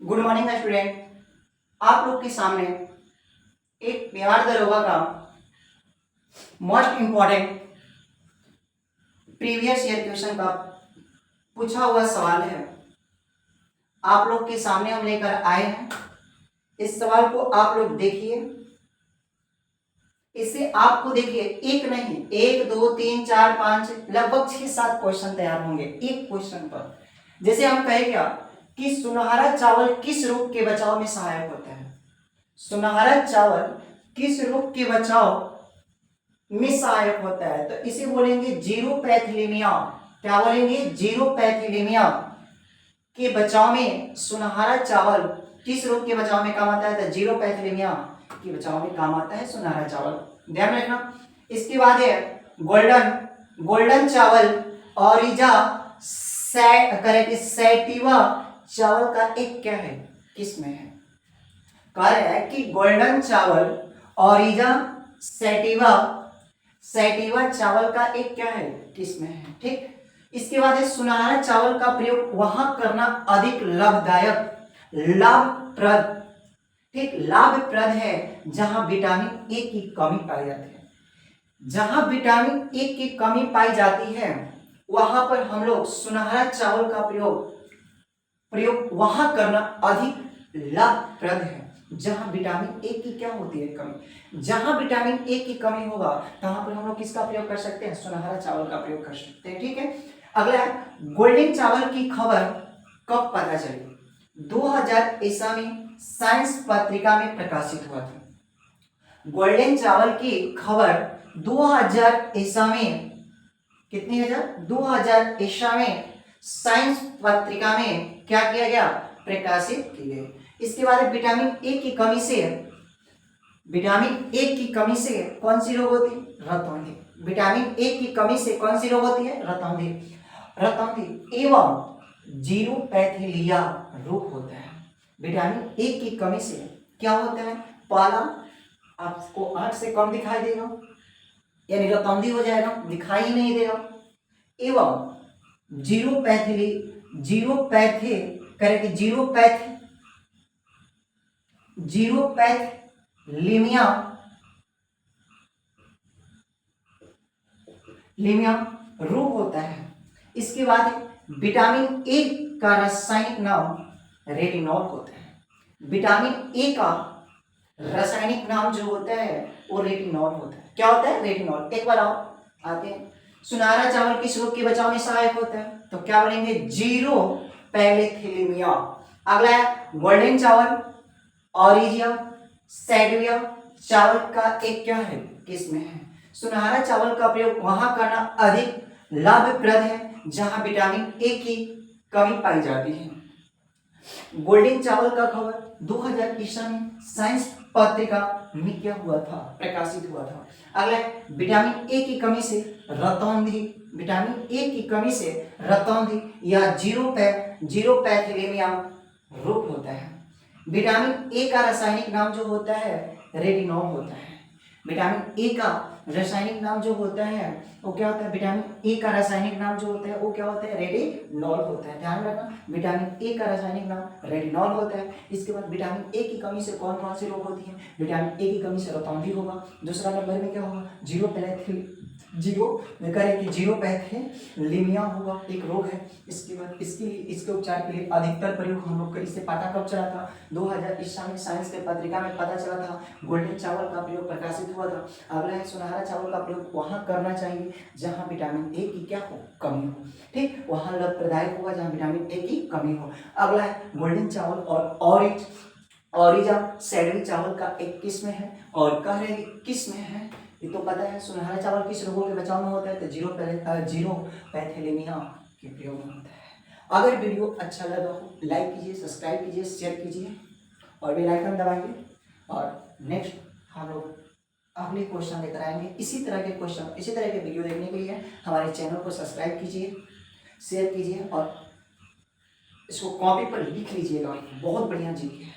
Good morning student. आप लोग के सामने एक बिहार दरोगा का most important previous year question का पूछा हुआ सवाल है। आप लोग के सामने हम लेकर आए हैं। इस सवाल को आप लोग देखिए। इससे आपको देखिए एक नहीं, 1 2 3 4 5 लगभग 6-7 क्वेश्चन तैयार होंगे एक क्वेश्चन पर। जैसे हम कहे क्या कि सुनहरा चावल किस रोग के बचाव में सहायक होता है। सुनहरा चावल किस रोग के बचाव में सहायक होता है, तो इसे बोलेंगे जीरोपैथिलीमिया। क्या बोलेंगे? जीरोपैथिलीमिया के बचाव में सुनहरा चावल किस रोग के बचाव में काम आता है, तो जीरोपैथिलीमिया के बचाव में काम आता है सुनहरा चावल। ध्यान रखना। इसके बाद है गोल्डन चावल ऑरिजा सैटिवा चावल का एक क्या है, किसमें है? कह रहे हैं कि गोल्डन चावल ऑरिजा सैटिवा चावल का एक क्या है, किसमें है। ठीक। इसके बाद है सुनहरा चावल का प्रयोग वहां करना अधिक लाभप्रद ठीक लाभप्रद है जहां विटामिन ए की कमी पाई जाती है। जहां विटामिन ए की कमी पाई जाती है वहां पर हम लोग सुनहरा चावल का प्रयोग वहां करना अधिक लाभप्रद है जहां विटामिन ए की क्या होती है, कमी। जहां विटामिन ए की कमी होगा वहां पर हम लोग किसका प्रयोग कर सकते हैं, सुनहरा चावल का प्रयोग कर सकते हैं। ठीक है। अगला है गोल्डन चावल की खबर कब पता चली? 2000 ईसा में साइंस पत्रिका में प्रकाशित हुआ था। गोल्डन चावल की खबर 2000 ईसा में, कितनी हजार, 2000 ईसा में साइंस पत्रिका में क्या किया गया, प्रकाशित की गई। इसके बाद विटामिन ए की कमी से कौन सी रोग होती है, रतौंधी। विटामिन ए की कमी से कौन सी रोग होती है, रतौंधी एवं जीरोपैथिलिया रोग होता है। विटामिन ए की कमी से क्या होता है, पहला आपको आंख से कम दिखाई देगा, यानी रतौंधी हो जाएगा, दिखाई ही नहीं देगा। एवं जीरोपैथीलीमिया रोग होता है। इसके बाद विटामिन ए का रासायनिक नाम रेटिनॉल होता है। विटामिन ए का रासायनिक नाम जो होता है वो रेटिनॉल होता है। क्या होता है, रेटिनॉल। एक बार आओ आते हैं। सुनहरा चावल किस रोग के बचाव में सहायक होता है, तो क्या बोलेंगे, जीरोपैथिलीमिया। अगला है गोल्डन चावल ऑरिजिया सैटिवा चावल का एक क्या है, किसमें है? सुनहरा चावल का प्रयोग वहां करना अधिक लाभप्रद है जहां विटामिन ए की कमी पाई जाती है। गोल्डन चावल का खबर 2000 ईसा में साइंस पत्रिका में क्या हुआ था, प्रकाशित हुआ था। अगला विटामिन ए की कमी से रतौंधी या जीरोपैथिलीमिया रोग होता है। विटामिन ए का रासायनिक नाम जो होता है रेटिनॉल होता है। विटामिन ए का रासायनिक नाम जो होता है वो क्या होता है, विटामिन ए का रासायनिक नाम जो होता है वो क्या होता है, रेटिनॉल होता है। ध्यान रखना, विटामिन ए का रासायनिक नाम रेटिनॉल होता है। इसके बाद विटामिन ए की कमी से कौन कौन सी रोग होती है, विटामिन ए की कमी से रतौंधी होगा। दूसरा नंबर में क्या होगा, जीरोपैथिलीमिया होगा, एक रोग है। इसके बाद इसके उपचार के लिए अधिकतर प्रयोग हम लोग का, इससे पता कब चला था, 2000 ईसा में साइंस के पत्रिका में पता चला था। गोल्डन चावल का प्रयोग प्रकाशित हुआ था। अगला है सुनहरा चावल का प्रयोग वहां करना चाहिए जहां विटामिन ए की क्या हो, कमी हो। ठीक, वहां लाभप्रदायक होगा जहां विटामिन ए की कमी हो। अगला है गोल्डन चावल और ऑरिजा सैटिवा चावल का एक किस में है, और कह रहे हैं किस में है, ये तो पता है। सुनहरा चावल किस रोगों के बचाव में होता है, तो जीरोपैथिलीमिया के प्रयोग में होता है। अगर वीडियो अच्छा लगा हो लाइक कीजिए, सब्सक्राइब कीजिए, शेयर कीजिए और बेल आइकन दबाइए। और नेक्स्ट हम लोग अगले क्वेश्चन लेकर आएंगे। इसी तरह के वीडियो देखने के लिए हमारे चैनल को सब्सक्राइब कीजिए, शेयर कीजिए और इसको कॉपी पर लिख लीजिएगा। बहुत बढ़िया जीके है।